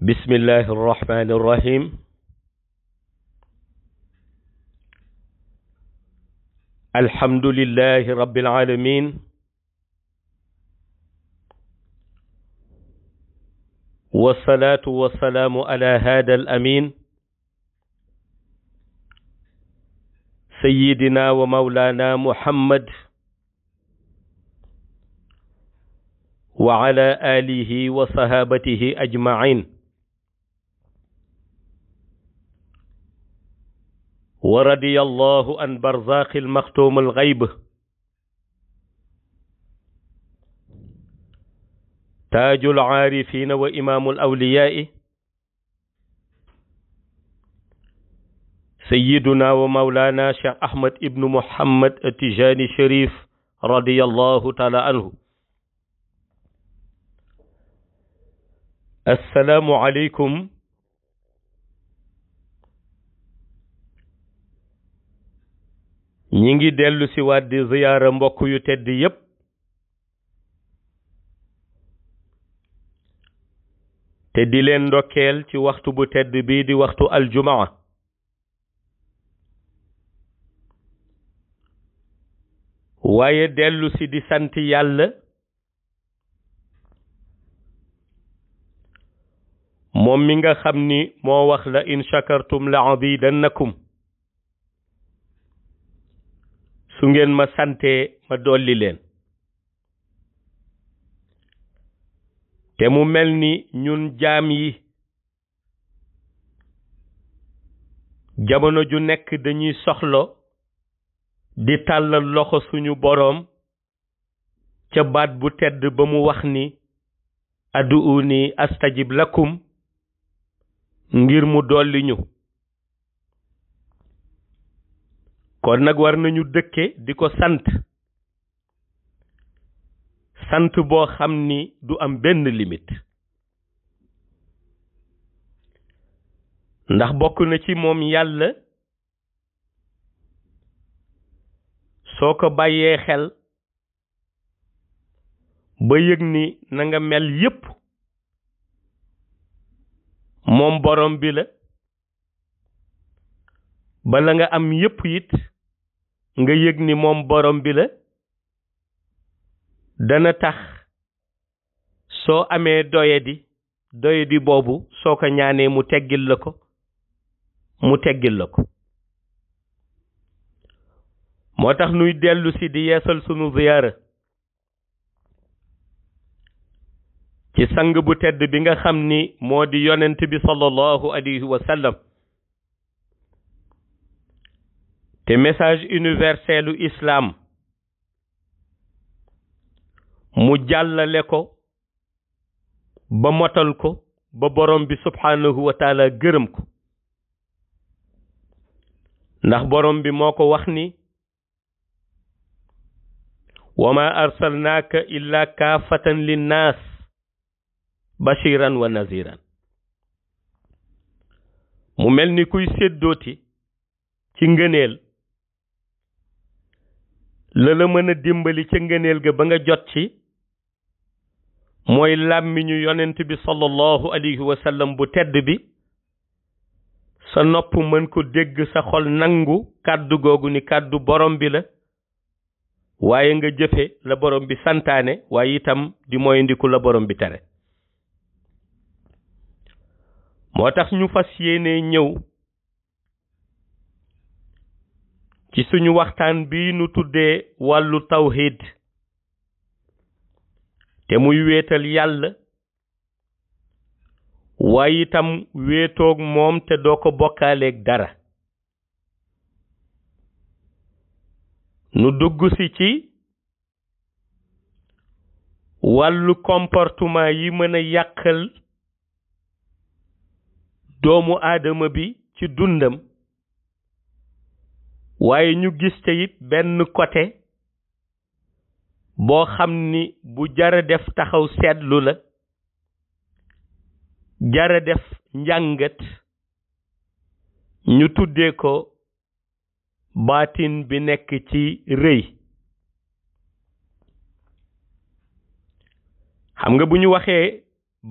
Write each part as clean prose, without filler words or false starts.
bismillahi irrahmani irrahim alhamdulillahi rabbil alamin wassalatu wassalamu ala hada al amin sayyidina wa mawlana muhammad wa ala alihi wa sahabatihi ajma'in wa radiyallahu an barzaqil maxtumul gayb taajul aarifina wa imaamul awliyaai sayyiduna wa mawlana Cheikh Ahmad ibnu Muhammad Tijani Cherif radiyallahu taala anhu. Assalaamu aleykum ñi ngi dellu si waat di ziyaara mbokk yu tedd yépp te di leen ndokkeel ci waxtu bu tedd bii di waxtu aljumaa waaye dellu si di sant yàlla moom mi nga xam ni moo wax la in shakartum la azidannakum su ngeen ma sante ma dolli leen te mu mel ni ñun jaam yi jamono ju nekk dañuy soxlo di tàllal loxo suñu boroom ca baat bu tedd ba mu wax ni ad'uuni astajib lakum ngir mu dolli ñu kon nag war nañu dëkke di ko sant boo xam ni du am benn limite ndax bokk na ci moom yàlla soo ko bàyyee xel ba yëg ni na nga mel yépp moom borom bi la bala nga am yépp it nga yëg ni moom borom bi la dana tax soo amee doyadi boobu soo ko ñaanee mu teggil la ko moo tax nuy dellu si di yeesal sunu ziyaara ci sang bu tedd bi nga xam ni moo di yonent bi sallallahu alayhi wa sallam te message universel u islam mu jàllale ko ba motal ko ba borom bi subhanahu wa taala gërëm ko ndax borom bi moo ko wax ni wa ma arsalnaaka illa kaafatan linnaas bashiran wa naziran mu mel ni kuy séddooti ci ngëneel la mën a dimbali ca ngëneel ga ba nga jot ci mooy làmmiñu yonent bi sallallahu alayhi wa sallam bu tedd bi sa nopp mën ko dégg sa xol nangu kàddu googu ni kàddu borom bi la waaye nga jëfe la borom bi santaane waaye itam di moyandiku la borom bi tere moo tax ñu fas yéene ñëw ci suñu waxtaan bi nu tuddee wàllu tawhid te muy wéetal yàlla waaye itam wéetoog moom te doo ko bokkaaleeg dara nu dugg si ci wàllu comportement yi mën a yàqal doomu aadama bi ci dundam waaye ñu gis te it benn côté boo xam ni bu jara def taxaw seetlu la jara def njàngat ñu tuddee ko baatin bi nekk ci rëy xam nga bu ñu waxee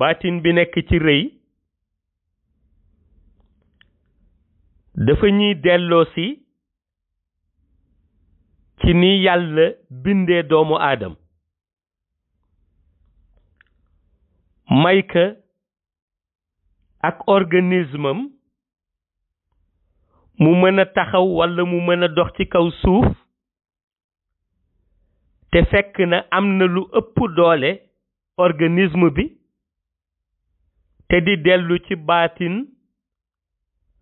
baatin bi nekk ci rëy dafa ñuy delloosi ci ni yàlla bindee doomu aadam may ka ak organisme am mu mën a taxaw walla mu mën a dox ci kaw suuf te fekk na am na lu ëpp doole organisme bi te di dellu ci baatin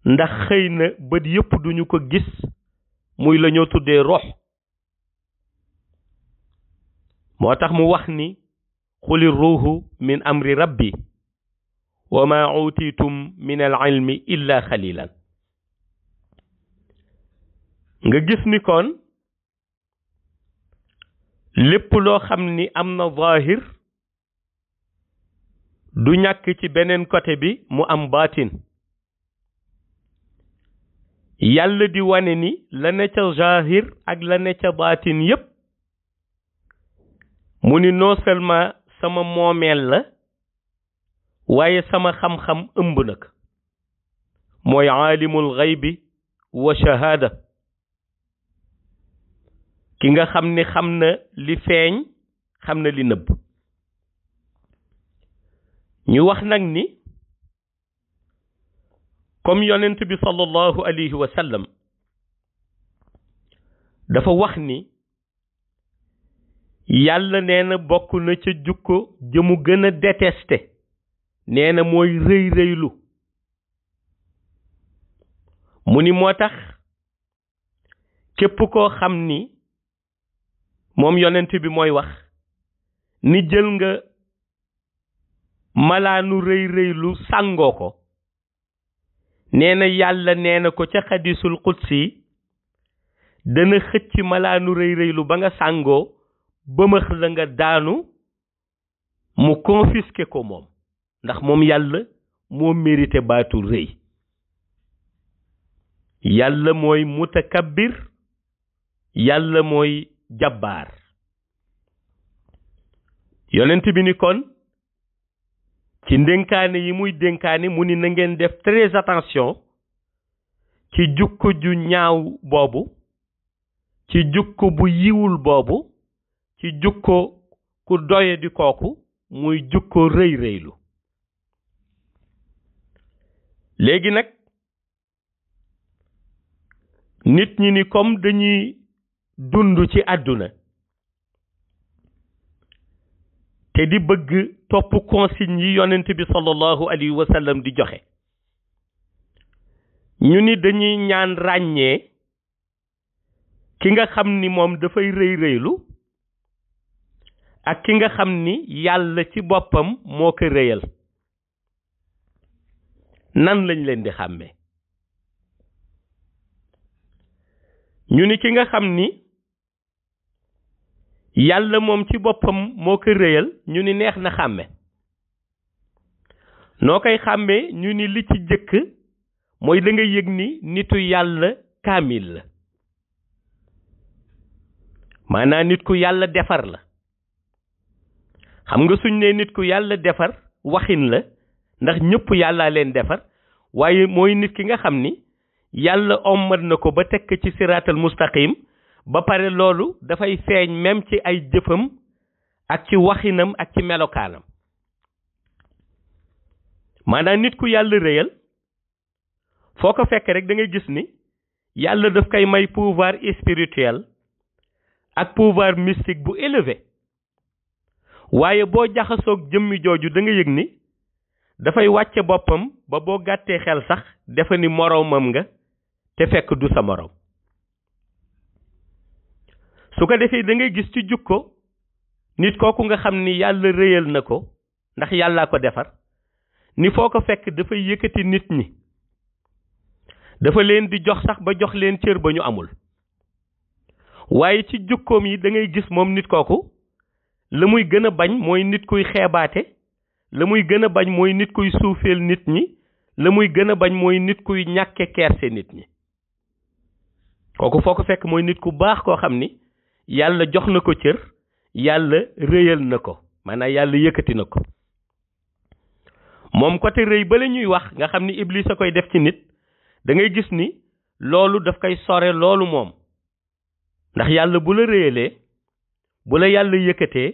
ndax xëy na bët yëpp duñu ko gis muy la ñoo tuddee rox moo tax mu wax ni xuli ruuhu min amri rabbi wa ma utitum min al ilmi illa xalilan nga gis ni kon lépp loo xam ni am na zahir du ñàkk ci beneen côté bi mu am baatin yàlla di wane ni la ne ca zahir ak la ne ca baatin yépp mu ni non seulement sama moomeel la waaye sama xam-xam ëmb nag mooy aalimul xaybi wa shahaada ki nga xam ni xam na li feeñ xam na li nëbb ñu wax nag ni comme yonent bi sallallahu alayhi wa sallam dafa wax ni yàlla nee na bokk na ca jukko jëmu gën a détesté nee na mooy rëy rëylu mu ni moo tax képp koo xam ni moom yonent bi mooy wax ni jël nga malaanu rëy rëylu sàngoo ko nee na yàlla nee na ko ca xadisul qudsi dana xëcc malaanu rëy rëylu ba nga sàngoo bëmëx la nga daanu mu confisqué ko moom ndax moom yàlla moo mérité baatu rëy yàlla mooy mutakabbir yàlla mooy jabbaar yonent bi ni kon ci ndénkaane yi muy dénkaane mu ni na ngeen def très attention ci jukko ju ñaaw boobu ci jukko bu yiwul boobu ci jukko ku doye di kooku muy jukko rëy rëylu léegi nag nit ñi ni comme dañuy dund ci àdduna te di bëgg topp consigne yi yonent bi sallallahu alayhi wa sallam di joxe ñu ni dañuy ñaan ràññee ki nga xam ni moom dafay rëy rëylu ak ki nga xam ni yàlla ci boppam moo ko rëyal nan lañ leen di xàmmee ñu ni ki nga xam ni yàlla moom ci boppam moo ko rëyal ñu ni neex na xàmme noo koy xàmmee ñu ni li ci jëkk mooy da nga yëg ni nitu yàlla kaamil la maanaam nit ku yàlla defar la xam nga suñ ne nit ku yàlla defar waxin la ndax ñëpp yàllaa leen defar waaye mooy nit ki nga xam ni yàlla ommat na ko ba tekk ci siraatal mustaqim ba pare loolu dafay feeñ même ci ay jëfam ak ci waxinam ak ci melokaanam maanaam nit ku yàlla réyal foo ko fekk rek da ngay gis ni yàlla daf koy may pouvoir spirituel ak pouvoir mystique bu élevé waaye boo jaxasoog jëmmi jooju da nga yëg ni dafay wàcce boppam ba boo gàttee xel sax defa ni moroomam nga te fekk du sa moroom su ko defee da ngay gis ci jukko nit kooku nga xam ni yàlla réyal na ko ndax yàllaa ko defar ni foo ko fekk dafay yëkkati nit ñi dafa leen di jox sax ba jox leen cër ba ñu amul waaye ci jukkoom yi da ngay gis moom nit kooku la muy gën a bañ mooy nit kuy xeebaate la muy gën a bañ mooy nit kuy suufeel nit ñi la muy gën a bañ mooy nit kuy ñàkke kerse nit ñi kooku foo ko fekk mooy nit ku baax koo xam ni yàlla jox na ko cër yàlla rëyal na ko maanaam yàlla yëkkati na ko moom côté rëy ba la ñuy wax nga xam ni iblis a koy def ci nit da ngay gis ni loolu daf koy sore loolu moom ndax yàlla bu la réyalee bu la yàlla yëkkatee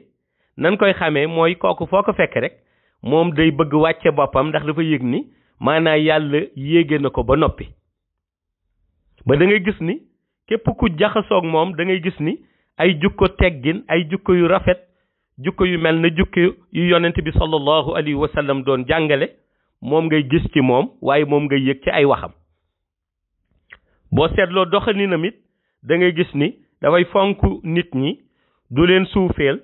nan koy xamee mooy kooku foo ko fekk rek moom day bëgg wàcce boppam ndax dafa yëg ni maanaam yàlla yéege na ko ba noppi ba da ngay gis ni képp ku jaxasoog moom da ngay gis ni ay jukko teggin ay jukko yu rafet jukko yu mel na jukko yu yonent bi sallallahu alayhi wa sallam doon jàngale moom ngay gis ci moom waaye moom ngay yëg ci ay waxam boo seetloo doxalinam it da ngay gis ni dafay fonk nit ñi du leen suufeel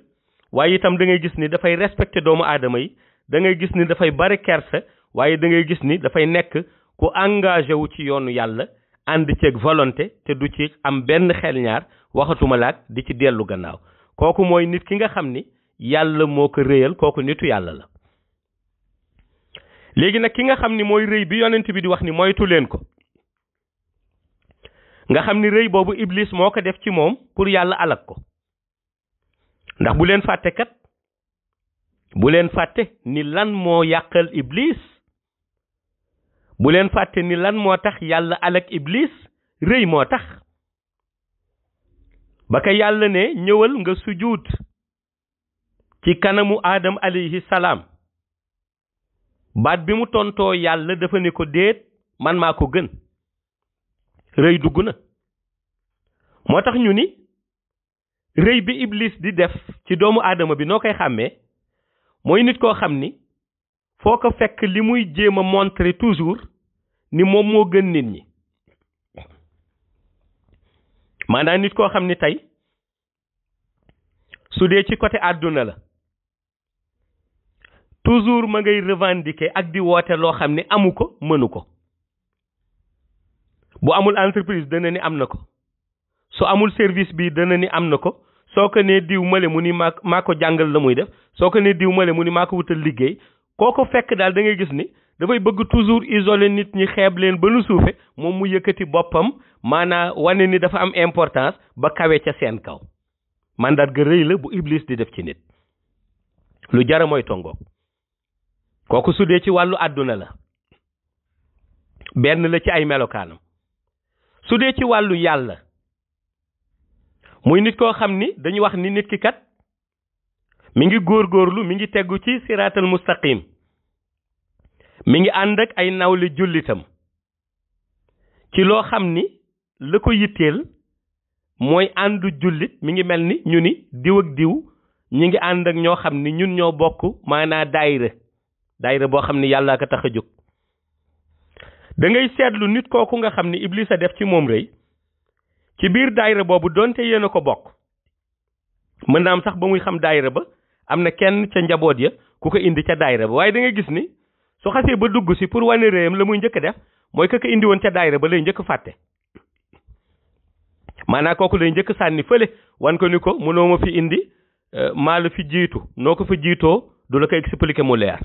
waaye itam da ngay gis ni dafay respecté doomu aadama yi da ngay gis ni dafay bari kersa waaye da ngay gis ni dafay nekk ku engagé wu ci yoonu yàlla ànd ceeg volonté te du ci am benn xel ñaar waxatuma laak di ci dellu gannaaw kooku mooy nit ki nga xam ni yàlla moo ko réyal kooku nitu yàlla la léegi nag ki nga xam ni mooy rëy bi yonent bi di wax ni moytu leen ko nga xam ni rëy boobu iblis moo ko def ci moom pour yàlla alak ko ndax bu leen fàtte kat bu leen fàtte ni lan moo yàqal iblis bu leen fàtte ni lan moo tax yàlla alak iblis rëy moo tax ba ka yàlla ne ñëwal nga sujuud ci kanamu Adam alayhi salaam baat bi mu tontoo yàlla dafa ne ko déet man maa ko gën rëy dugg na moo tax ñu ni rëy bi iblis di def ci doomu aadama bi noo koy xàmmee mooy nit koo xam ni foo ko fekk li muy jéem a montrer toujours ni moom moo gën nit ñi maanaam nit koo xam ni tey su dee ci côté àdduna la toujours ma ngay revendiquer ak di woote loo xam ni amu ko mënu ko bu amul entreprise dana ni am na ko su amul service bi dana ni am na ko soo ko nee diw male mu ni maa ko jàngal la muy def soo ko nee diw male mu ni maa ko wutal liggéey koo ko fekk daal da ngay gis ni dafay bëgg toujours isoler nit ñi xeeb leen ba nu suufe moom mu yëkkati boppam maanaa wane ni dafa am importance ba kawe ca seen kaw mandarga rëy la bu iblis di def ci nit lu jara mooy tongoog kooku su dee ci wàllu àdduna la benn la ci ay melokaanam su dee ci wàllu yàlla muy nit koo xam ni dañu wax ni nit ki kat mi ngi góorgóorlu mi ngi teggu ci siraatal mustaqim mi ngi ànd ak ay nawle jullitam ci loo xam ni la ko yitteel mooy àndu jullit mi ngi mel ni ñu ni diw ak diw ñi ngi ànd ak ñoo xam ni ñun ñoo bokk maanaa daayira boo xam ni yàllaa ko tax a jóg da ngay seetlu nit kooku nga xam ni iblis a def ci moom rëy ci biir daayira boobu donte yéen a ko bokk mën naa am sax ba muy xam daayira ba am na kenn ca njaboot ya ku ko indi ca daayira ba waaye da ngay gis ni su xasee ba dugg si pour wane réyam la muy njëkk def mooy ka ko indi woon ca daayira ba lay njëkk fàtte maanaam kooku lay njëkk sànni fële wan ko ni ko mënoo ma fi indi maa la fi jiitu noo ko fa jiitoo du la ko expliquer mu leer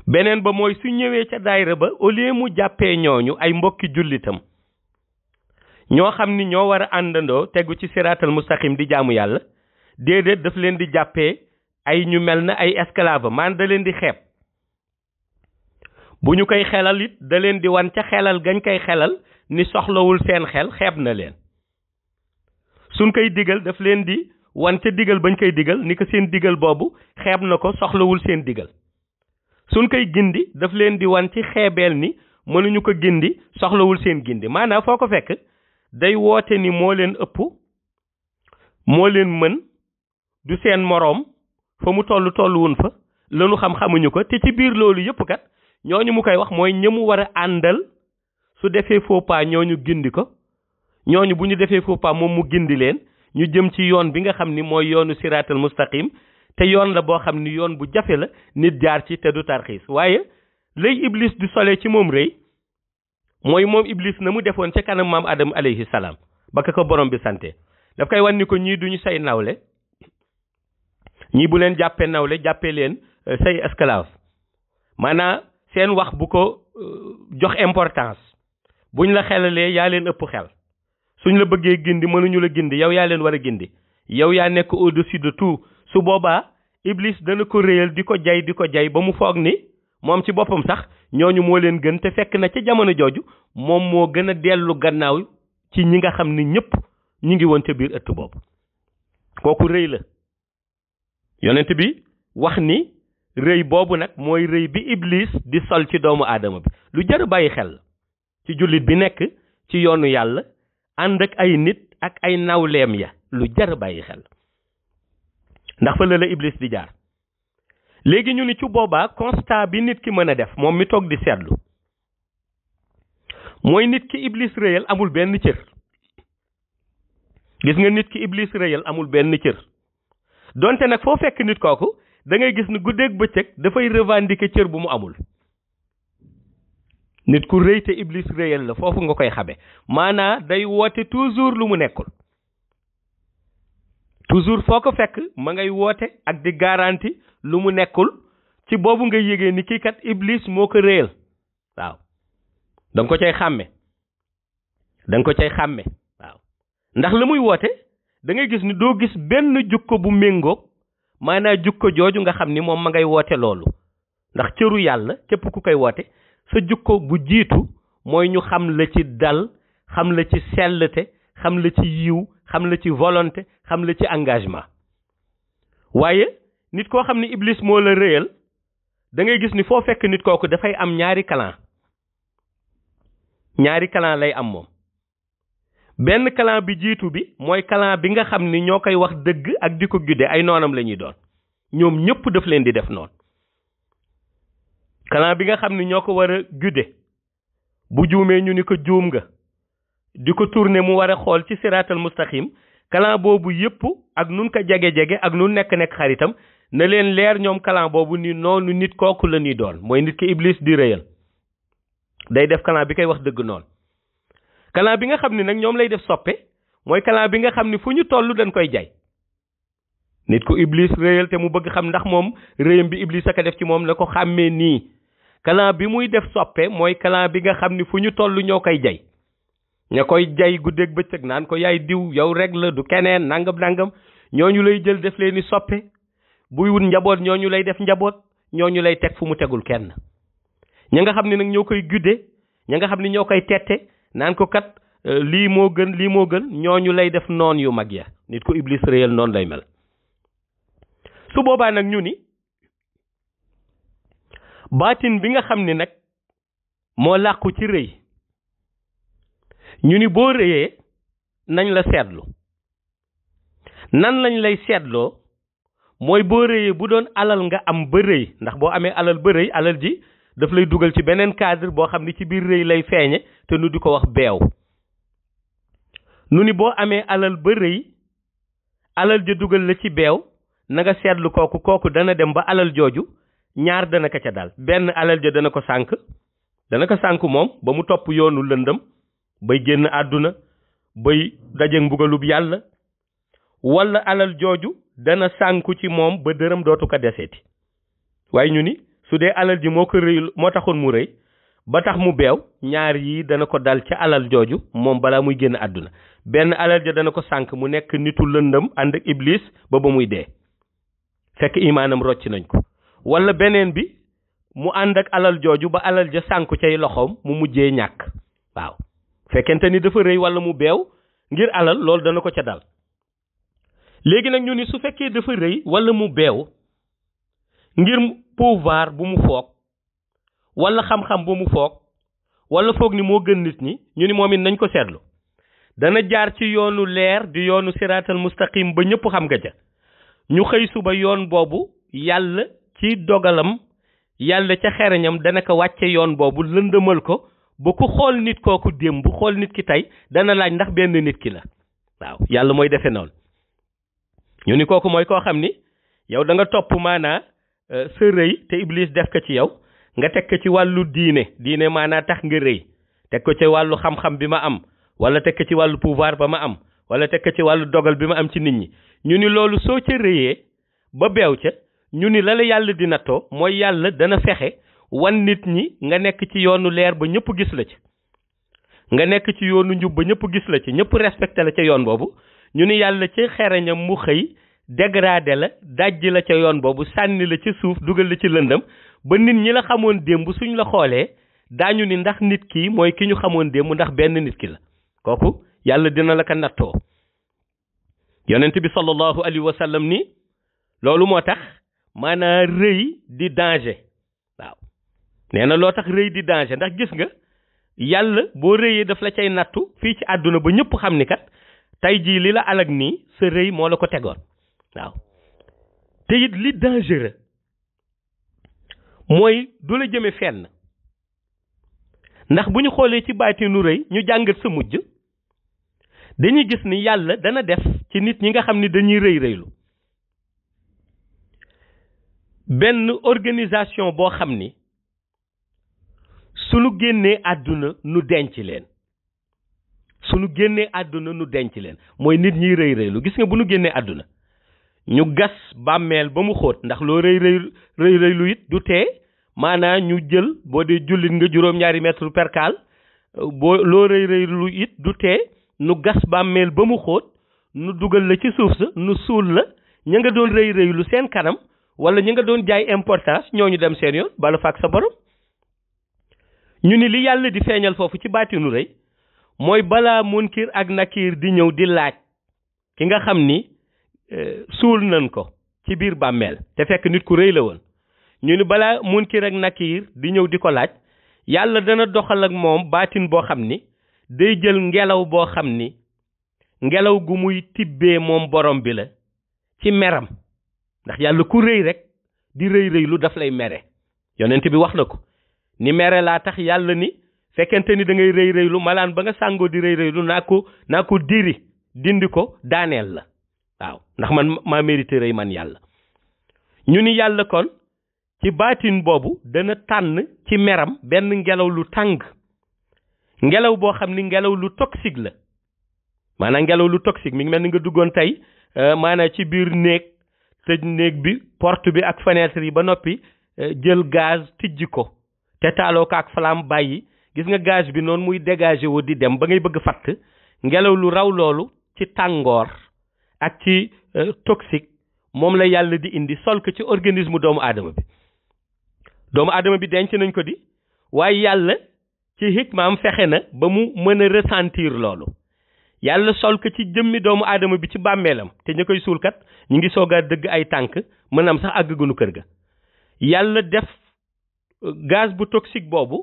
beneen ba mooy su ñëwee ca daayira ba au lieu mu jàppee ñooñu ay mbokki jullitam ñoo xam ni ñoo war a àndandoo tegu ci siraatal mustaqim di jaamu yàlla déedéet daf leen di jàppee ay ñu mel na ay esclave man da leen di xeeb bu ñu koy xelal it da leen di wan ca xelal gañ koy xelal ni soxlawul seen xel xeeb na leen suñ koy digal daf leen di wan ca digal bañ koy digal ni ko seen digal boobu xeeb na ko soxlawul seen digal suñ koy gindi daf leen di wan ci xeebeel ni mënuñu ko gindi soxlawul seen gindi maanaam foo ko fekk day woote ni moo leen ëpp moo leen mën du seen moroom fa mu tolluwun fa lanu xamuñu ko te ci biir loolu yëpp kat ñooñu mu koy wax mooy ñëmu war a àndal su defee faux pas ñooñu gindi ko ñooñu bu ñu defee faux pas moom mu gindi leen ñu jëm ci yoon bi nga xam ni mooy yoonu siraatal mustaqim te yoon la boo xam ni yoon bu jafe la nit jaar ci te du tarxiis waaye lay iblis di solee ci moom rëy mooy moom iblis na mu defoon ca kanam maam Adam alayhi salaam ba ko borom bi sante daf koy wan ni ko ñii duñu say nawle ñii bu leen jàppee nawle jàppee leen say esclave maanaam seen wax bu ko jox importance buñ la xelalee yaa leen ëpp xel suñ la bëggee gindi mënuñu la gindi yow yaa leen war a gindi yow yaa nekk au-dessus de tout su boobaa iblis dana ko réyal di ko jay ba mu foog ni moom ci boppam sax ñooñu moo leen gën te fekk na ca jamono jooju moom moo gën a dellu gannaaw ci ñi nga xam ni ñëpp ñu ngi woon ca biir ëtt boobu. kooku rëy la yonent bi wax ni rëy boobu nag mooy rëy bi iblis di sol ci doomu aadama bi lu jar a bàyyi xel ci jullit bi nekk ci yoonu yàlla ànd ak ay nit ak ay nawleem ya lu jar a bàyyi xel ndax fa la iblis di jaar. léegi ñu ni ci boobaa constat bi nit ki mën a def moom mi toog di seetlu mooy nit ki iblis rëyal amul benn cër. gis nga nit ki iblis rëyal amul benn cër donte nag foo fekk nit kooku da ngay gis ni guddeeg bëccëg dafay revendiquer cër bu mu amul. nit ku rëy te iblis rëyal la foofu nga koy xabe maanaa day woote toujours lu mu nekkul. toujours foo ko fekk ma ngay woote ak di garanti lu mu nekkul ci boobu nga yégee ni kii kat iblis moo ko rëyal. waaw da nga ko cay xàmme waaw ndax la muy woote da ngay gis ni doo gis benn jukko bu méngoog maanaa jukko jooju nga xam ni moom ma ngay woote loolu ndax cëru yàlla képp ku koy woote sa jukko bu jiitu mooy ñu xam la ci dal xam la ci sellte xam la ci yiw xam la ci volonté xam la ci engagement. waaye nit koo xam ni iblis moo la rëyal da ngay gis ni foo fekk nit kooku dafay am ñaari clan lay am moom. benn clan bi jiitu bi mooy clan bi nga xam ni ñoo koy wax dëgg ak di ko gudde ay noonam la ñuy doon ñoom ñëpp daf leen di def noonu. clan bi nga xam ni ñoo ko war a gudde bu juumee ñu ni ko juum nga di ko tourner mu war a xool ci siraatal mustaqim clan boobu yëpp ak nun ko jege-jege ak nun nekk xaritam na leen leer ñoom clan boobu ni noonu nit kooku la ñuy doon mooy nit ki iblis di rëyal day def clan bi koy wax dëgg noonu. clan bi nga xam ni nag ñoom lay def soppe mooy clan bi nga xam ni fu ñu toll dañ koy jay. nit ku iblis rëyal te mu bëgg xam ndax moom rëyam bi iblis aka def ci moom la ko xàmmee nii. clan bi muy def soppe mooy clan bi nga xam ni fu ñu toll ñoo koy jay. ña koy jay guddeeg bëccëg naan ko yaay diw yow rek la du keneen nangam ñooñu lay jël def leen ni soppe buy wut njaboot ñooñu lay def njaboot ñooñu lay teg fu mu tegul kenn. ña nga xam ni nag ñoo koy gudde ña nga xam ni ñoo koy tette naan ko kat lii moo gën ñooñu lay def noon yu mag ya. nit ko iblis réel noonu lay mel. su boobaa nag ñu ni baatin bi nga xam ni nag moo làqu ci rëy ñu ni boo rëyee nañ la seetlu nan lañ lay seetloo mooy boo rëyee bu doon alal nga am ba rëy ndax boo amee alal ba rëy alal ji daf lay dugal ci beneen cadre boo xam ni ci biir rëy lay feeñe te nu di ko wax beew. nu ni boo amee alal ba rëy alal ja dugal la ci beew na nga seetlu kooku dana dem ba alal jooju ñaar dana ko ca dal. benn alal ja dana ko sànk moom ba mu topp yoonu lëndëm bay génn àdduna bay daje mbugalub yàlla wala alal jooju dana sànku ci moom ba dërëm dootu ko deseeti. waaye ñu ni su dee alal ji moo ko rëyul moo taxoon mu rëy ba tax mu beew ñaar yii dana ko dal ca alal jooju moom balaa muy génn àdduna. benn alal ja dana ko sànk mu nekk nitu lëndëm ànd ak iblis ba muy dee fekk imaanam rocc nañ ko. wala beneen bi mu ànd ak alal jooju ba alal ja sànku cay loxoom mu mujjee ñàkk. waaw fekkente ni dafa rëy wala mu beew ngir alal loolu dana ko ca dal. léegi nag ñu ni su fekkee dafa rëy wala mu beew ngir pouvoir bu mu foog wala xam-xam bu mu foog wala foog ni moo gën nit ñi ñu ni moom it nañ ko seetlu dana jaar ci yoonu leer di yoonu siraatal mustaqim ba ñëpp xam nga ca ñu xëy suba yoon boobu yàlla ci dogalam yàlla ca xereñam dana ko wàcce yoon boobu lëndëmal ko ba ku xool nit kooku démb bu xool nit ki tey dana laaj ndax benn nit ki la. waaw yàlla mooy defe noonu ñu ni kooku mooy koo xam ni yow da nga topp maanaa sa rëy te iblis def ko ci yow nga teg ko ci wàllu diine maanaa tax nga rëy teg ko ci wàllu xam-xam bi ma am wala teg ko ci wàllu pouvoir ba ma am wala teg ko ci wàllu dogal bi ma am ci nit ñi ñu ni loolu soo ca rëyee ba beew ca ñu ni la yàlla di nattoo mooy yàlla dana fexe wan nit ñi nga nekk ci yoonu leer ba ñëpp gis la ci nga nekk ci yoonu njub ba ñëpp gis la ci ñëpp respecté la ca yoon boobu ñu ni yàlla ci xereñam mu xëy dégradé la dajji la ca yoon boobu sànni la ci suuf dugal la ci lëndëm ba nit ñi la xamoon démb suñ la xoolee daañu ni ndax nit ki mooy ki ñu xamoon démb ndax benn nit ki la kooku yàlla dina la ko nattoo yonent bi sallallahu alayhi wa sallam ni loolu moo tax maanaam rëy di danger waaw nee na loo tax rëy di danger ndax gis nga yàlla boo rëyee daf la cay nattu fii ci àdduna ba ñëpp xam ni kat tey jii li la alag nii sa rëy moo la ko tegoon waaw te it li dangereux mooy du la jëme fenn ndax bu ñu xoolee ci baatinu rëy ñu jàngat sa mujj dañuy gis ni yàlla dana def ci nit ñi nga xam ni dañuy rëy rëylu benn organisation boo xam ni sunu génnee àdduna nu denc leen sunu génnee àdduna nu denc leen mooy nit ñiy rëy rëylu gis nga bu nu génnee àdduna ñu gas bàmmeel ba mu xóot ndax loo rëy rëylu it du tee maanaam ñu jël boo dee jullit nga juróom-ñaari mètre percale boo loo rëy rëylu it du tee nu gas bàmmeel ba mu xóot nu dugal la ci suuf sa nu suul la ña nga doon rëy rëylu seen kanam wala ñi nga doon jaay importance ñooñu dem seen yoon bala faak sa borom ñu ni li yàlla di feeñal foofu ci baatinu rëy mooy balaa munkir ak nakiir di ñëw di laaj ki nga xam ni suul nañ ko ci biir bàmmeel te fekk nit ku rëy la woon ñu ni balaa munkir ak nakiir di ñëw di ko laaj yàlla dana doxal ak moom baatin boo xam ni day jël ngelaw boo xam ni ngelaw gu muy tibbee moom borom bi la ci meram ndax yàlla ku rëy rek di rëy rëy lu daf lay mere yonent bi wax na ko ni mere laa tax yàlla ni fekkente ni da ngay rëy rëylu malaan ba nga sàngoo di rëy rëylu naa ko diri dindi ko daaneel la waaw ndax man maa mérité rëy man yàlla ñu ni yàlla kon ci baatin boobu dana tànn ci meram benn ngelaw lu tàng ngelaw boo xam ni ngelaw lu toxique la maanaam ngelaw lu toxique mi ngi mel ni nga duggoon tey maanaam ci biir néeg tëj néeg bi porte bi ak fenêtre yi ba noppi jël gaz tijji ko te taaloo ko ak flamme bàyyi gis nga gaz bi noonu muy dégagé wu di dem ba ngay bëgg fatt ngelaw lu raw loolu ci tàngoor ak ci toxique moom la yàlla di indi sol ko ci organisme doomu aadama bi denc nañ ko di waaye yàlla ci hikmaam fexe na ba mu mën a ressentir loolu yàlla sol ko ci jëmmi doomu aadama bi ci bàmmeelam te ñu koy suulkat ñu ngi soog a dëgg ay tànk mën am sax àggagunu kër ga yàlla def gaz bu toxique boobu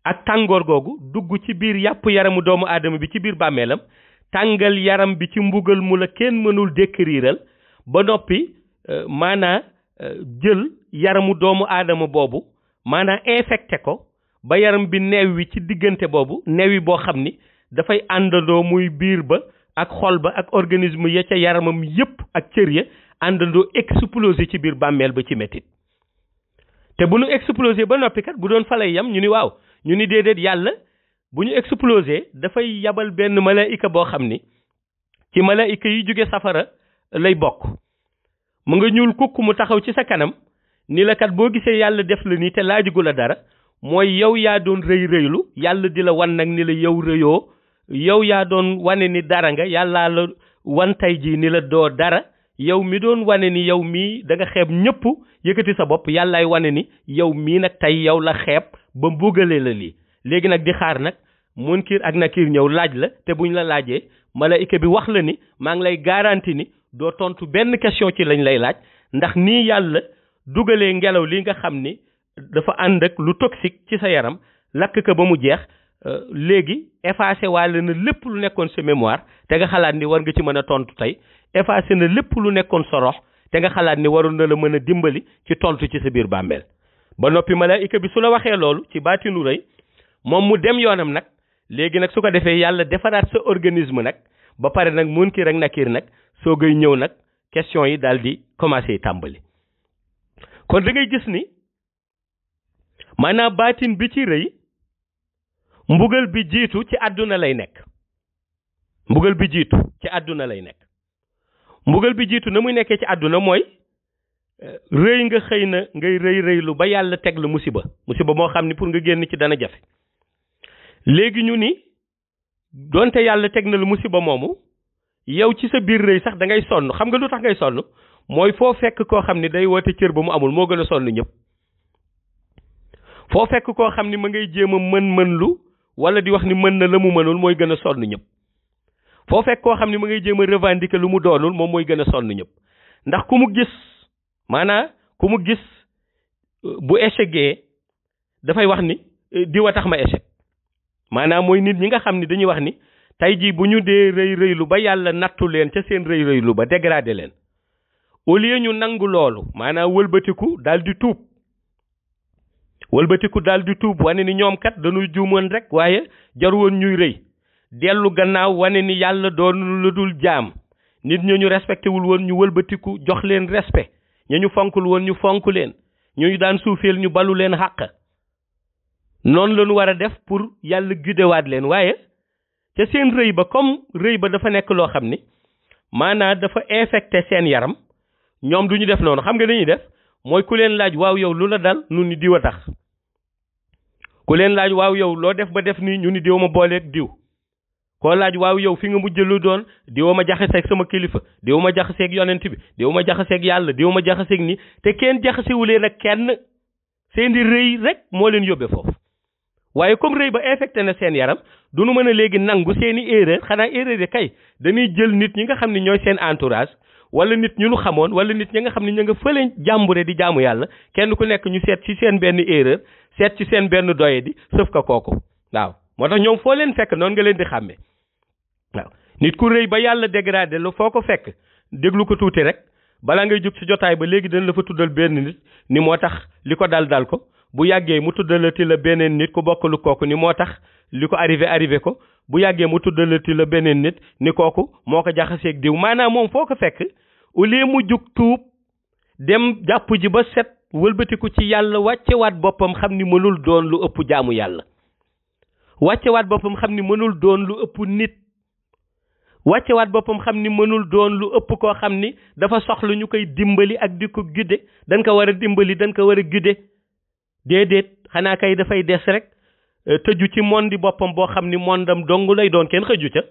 ak tàngoor googu dugg ci biir yàpp yaramu doomu aadama bi ci biir bàmmeelam tàngal yaram bi ci mbugal mu la kenn mënul décriral ba noppi maanaa jël yaramu doomu aadama boobu maanaa infecté ko ba yaram bi neew wi ci diggante boobu neew wi boo xam ni dafay àndandoo muy biir ba ak xol ba ak organisme ya ca yaramam yépp ak cër ya àndandoo explosé ci biir bàmmeel ba ci métit te bu ñu explosé ba noppi kat bu doon falay yam ñu ni waaw ñu ni déedéet yàlla bu ñu explosé dafay yabal benn malaayika boo xam ni ci malaayika yi jóge safara lay bokk mu nga ñuul kukk mu taxaw ci sa kanam ni la kat boo gisee yàlla def la nii te laajugu la dara mooy yow yaa doon rëy rëylu yàlla di la wan nag ni la yow rëyoo yow yaa doon wane ni dara nga yàllaa la wan tey jii ni la doo dara yow mi doon wane ni yow mii da nga xeeb ñëpp yëkkati sa bopp yàllaay wane ni yow mii nag tey yow la xeeb ba mbugalee la lii léegi nag di xaar nag munkir ak nakiir ñëw laaj la te buñ la laajee malaayika bi wax la ni maa ngi lay garanti ni doo tontu benn question ci lañ lay laaj ndax nii yàlla dugalee ngelaw li nga xam ni dafa ànd ak lu toxique ci sa yaram lakk ko ba mu jeex léegi effacé waale na lépp lu nekkoon sa mémoire te nga xalaat ni war nga ci mën a tontu tey effacé na lépp lu nekkoon sa rox te nga xalaat ni waroon na la mën a dimbali ci tontu ci sa biir bàmmeel ba noppi malaayika bi su la waxee loolu ci baatinu rëy moom mu dem yoonam nag léegi nag su ko defee yàlla defaraat sa organisme nag ba pare nag munkir ak nakiir nag soo gay ñëw nag question yi daal di commencé tàmbali kon da ngay gis ni maanaam baatin bi ci rëy mbugal bi jiitu ci àdduna lay nekk mbugal bi jiitu ci àdduna lay nekk mbugal bi jiitu na muy nekkee ci àdduna mooy rëy nga xëy na ngay rëy rëylu ba yàlla teg la musiba moo xam ni pour nga génn ci dana jafe léegi ñu ni donte yàlla teg na la musiba moomu yow ci sa biir rëy sax da ngay sonn. xam nga lu tax ngay sonn mooy foo fekk koo xam ni day woote cër ba mu amul moo gën a sonn ñëpp. foo fekk koo xam ni ma ngay jéem a mën lu wala di wax ni mën na la mu mënul mooy gën a sonn ñëpp. foo fekk koo xam ni ma ngay jéem a revendiquer lu mu doonul moom mooy gën a sonn ñëpp. ndax ku mu gis maanaam ku mu gis bu échecgee dafay wax ni diwa tax ma échec. maanaam mooy nit ñi nga xam ni dañuy wax ni tey jii bu ñu dee rëy rëylu ba yàlla nattu leen ca seen rëy rëylu ba dégradé leen au lieu ñu nangu loolu maanaam wëlbatiku daal di tuub. wëlbatiku daal di tuub wane ni ñoom kat dañuy juumoon rek waaye jaru woon ñuy rëy. dellu gannaaw wane ni yàlla doon lu dul jaam. nit ñi ñu respecté wul woon ñu wëlbatiku jox leen respect. ña ñu fonkul woon ñu fonk leen. ñu daan suufeel ñu balu leen xàq. noonu la ñu war a def pour yàlla guddewaat leen waaye ca seen rëy ba comme rëy ba dafa nekk loo xam ni maanaam dafa infecté seen yaram ñoom du ñu def noonu xam nga dañuy def mooy ku leen laaj waaw yow lu la dal nu ni diw a tax. ku leen laaj waaw yow loo def ba def nii ñu ni diw ma booleeg diw. koo laaj waaw yow fi nga mujj lu doon diw ma jaxaseeg sama kilifa diw ma jaxaseeg yonent bi diw ma jaxaseeg yàlla diw ma jaxaseeg nii te kenn jaxasewuleen ak kenn seen di rëy rek moo leen yóbbee foofu. waaye comme rëy ba infecté na seen yaram du nu mën a léegi nangu seeni erreur xanaa erreur yi kay dañuy jël nit ñi nga xam ne ñooy seen entourage wala nit ñu nu xamoon wala nit ñi nga xam ne ñu nga fële jàmbure di jaamu yàlla kenn ku nekk ñu seet ci seen benn erreur seet ci seen benn doye di sëf ka kooku waaw. moo tax ñoom foo leen fekk noonu nga leen di xàmmee waaw nit ku rëy ba yàlla dégradé la foo ko fekk déglu ko tuuti rek balaa ngay jóg ci jotaay ba léegi dañ la fa tuddal benn nit ni moo tax li ko dal ko. bu yàggee mu tuddalati la beneen nit ku bokkalu kooku ni moo tax li ko arrivé ko bu yàggee mu tuddalati la beneen nit ni kooku moo ko jaxaseeg diw maanaam moom foo ko fekk au lieu mu jug tuub dem jàpp ji ba set wëlbatiku ci yàlla wàccewaat boppam xam ni mënul doon lu ëpp jaamu yàlla. wàccewaat boppam xam ni mënul doon lu ëpp nit. wàccewaat boppam xam ni mënul doon lu ëpp koo xam ni dafa soxla ñu koy dimbali ak di ko gudde dañ ko war a dimbali dañ ko war a gudde. déedéet xanaa kay dafay des rek tëju ci mondi boppam boo xam ni mondam dong lay doon kenn xëju ca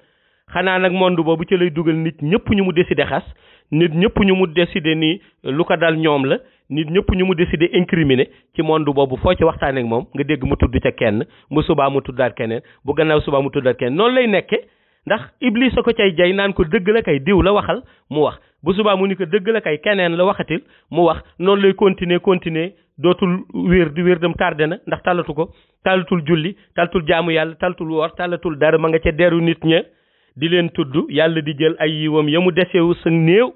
xanaa nag monde boobu ci lay dugal nit ñëpp ñu mu décidé xas nit ñëpp ñu mu décidé ni lu ko dal ñoom la nit ñëpp ñu mu décidé incriminé ci monde boobu foo ci waxtaanee ak moom nga dégg mu tudd ca kenn bu subaa mu tuddaat keneen bu gannaaw subaa mu tuddaat keneen noonu lay nekke ndax Iblis a ko cay jay naan ko dëgg la kay diw la waxal mu wax bu subaa mu ni ko dëgg la kay keneen la waxatil mu wax noonu lay continuer dootul wér di wér dem tardé na ndax talatu ko talatul julli talatul jaamu yàlla talatul woor talatul dara ma nga ca deru nit ña di leen tudd yàlla di jël ay yiwam ya mu desewu sa néew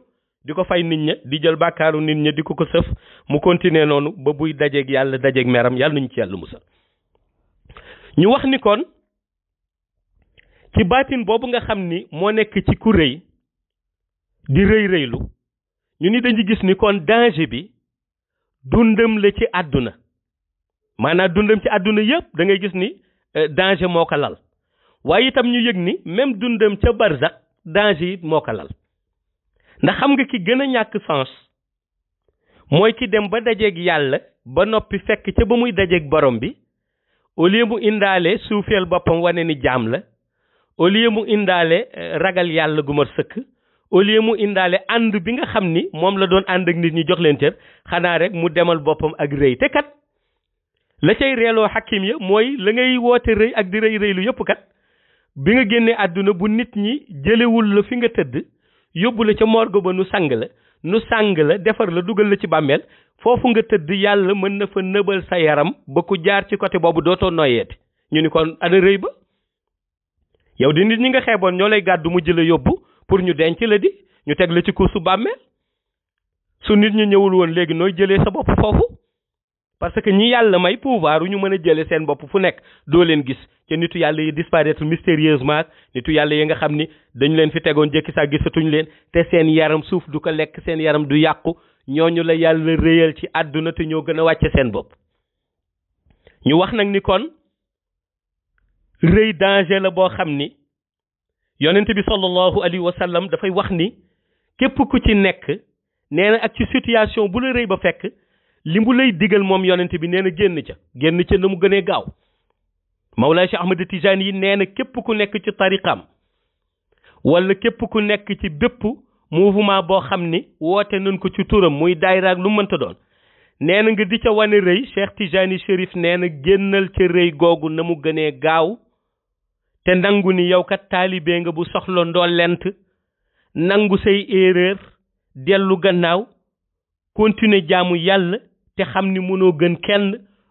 di ko fay nit ña di jël bàkkaaru nit ña di ko sëf mu continuer noonu ba buy dajeeg yàlla dajeeg meram yàlla nañu ci yàlla musal. ñu wax ni kon ci baatin boobu nga xam ni moo nekk ci ku rëy di rëy rëylu ñu ni dañu gis ni kon danger bi dundam la ci àdduna maanaam dundam ci àdduna yëpp da ngay gis ni danger moo ko lal waaye itam ñu yëg ni même dundam ca barzak danger it moo ko lal ndax xam nga ki gën a ñàkk sens mooy ki dem ba dajeeg yàlla ba noppi fekk ca ba muy dajeeg borom bi au lieu mu indaale suufeel boppam wane ni jaam la au lieu mu indaale ragal yàlla gu mat sëkk au lieu mu indaale ànd bi nga xam ni moom la doon ànd ak nit ñi jox leen cër xanaa rek mu demal boppam ak rëy te kat la cay reeloo xakim ya mooy la ngay woote rëy ak di rëy rëylu yëpp kat bi nga génnee àdduna bu nit ñi jëlewul la fi nga tëdd yóbbu la ca morgue ba nu sang la defar la dugal la ci bàmmeel foofu nga tëdd yàlla mën na fa nëbal sa yaram ba ku jaar ci côté boobu dootoo noyeeti ñu ni kon ana rëy ba yow di nit ñi nga xeeboon ñoo lay gàddu mujj la yóbbu pour ñu denc la di ñu teg la ci kursu bàmmeel su nit ñi ñëwul woon léegi nooy jëlee sa bopp foofu parce que ñi yàlla may pouvoir ñu mën a jëlee seen bopp fu nekk doo leen gis te nitu yàlla yi disparaître mystérieusement nitu yàlla yi nga xam ni dañu leen fi tegoon jëkki saa gisatuñ leen te seen yaram suuf du ko lekk seen yaram du yàqu ñooñu la yàlla réyal ci àdduna te ñoo gën a wàcce seen bopp ñu wax nag ni kon rëy danger la boo xam ni yonent bi sallallahu alayhi wa sallam dafay wax ni képp ku ci nekk nee na ak ci situation bu la rëy ba fekk li mu lay digal moom yonent bi nee na génn ca na mu gënee gaaw Mawlaay Cheikh Ahmad Tijaan yi nee na képp ku nekk ci tariqam wala képp ku nekk ci bépp mouvement boo xam ni woote nañ ko ci turam muy daayira ak lu mënta doon nee na nga di ca wane rëy Cheikh Tijani Chérif nee na génnal ca rëy googu na mu gënee gaaw te nangu ni yow kat taalibe nga bu soxla ndollent nangu say erreur dellu gannaaw continuer jaamu yàlla te xam ni mënoo gën kenn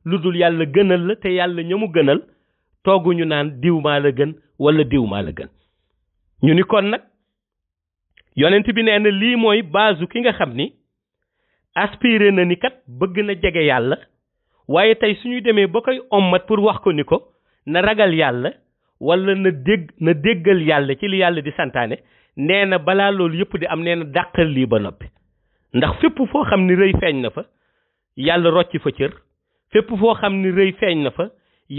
lu dul yàlla gënal la te yàlla ñamu gënal tooguñu naan diw maa la gën wala diw maa la gën ñu ni kon nag yonent bi nee na lii mooy baasu ki nga xam ni aspiré na ni kat bëgg na jege yàlla waaye tey suñu demee ba koy ommat pour wax ko ni ko na ragal yàlla wala na déggal yàlla ci li yàlla di santaane nee na balaa loolu yëpp di am nee na dàqal lii ba noppi ndax fépp foo xam ni rëy feeñ na fa yàlla rocci fa cër fépp foo xam ni rëy feeñ na fa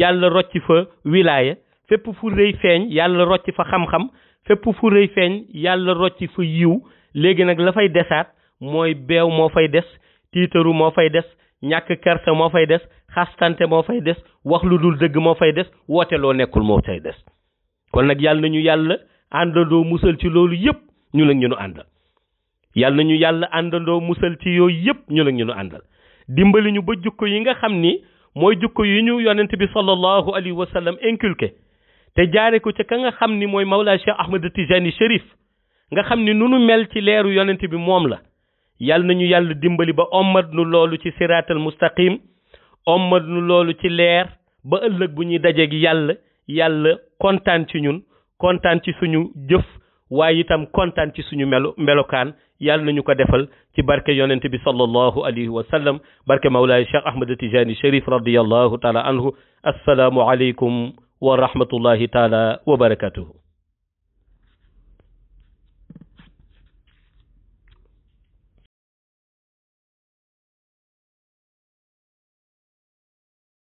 yàlla rocci fa wilaaya fépp fu rëy feeñ yàlla rocci fa xam-xam fépp fu rëy feeñ yàlla rocci fa yiw léegi nag la fay desaat mooy beew moo fay des tiitaru moo fay des ñàkk kersa moo fay des xastante moo fay des wax lu dul dëgg moo fay des woote loo nekkul moo fay des kon nag yàlla nañu yàlla àndandoo musal ci loolu yëpp ñu la ñu nu àndal yàlla nañu yàlla àndandoo musal ci yooyu yëpp ñu la ñu nu àndal dimbali ñu ba jukko yi nga xam ni mooy jukko yi ñu yonent bi sallallahu alayhi wa sallam inculqué te jaare ko ca ka nga xam ni mooy Mawlaa Cheikh Ahmed Tijani Chérif nga xam ni nu nu mel ci leeru yonent bi moom la yàlla nañu yàlla dimbali ba ommat nu loolu ci siraatal mustaqim ommat nu loolu ci leer ba ëllëg bu ñuy dajeeg yàlla kontaan ci ñun kontaan ci suñu jëf waaye itam kontaan ci suñu melokaan yàlla nañu ko defal ci barke yonent bi sallallahu alayhi wa sallam barke Mawlaay Cheikh Ahmed Tijani Chérif radiyallahu taala anhu assalaamu alaykum wa rahmatullahi taala wa barakatuhu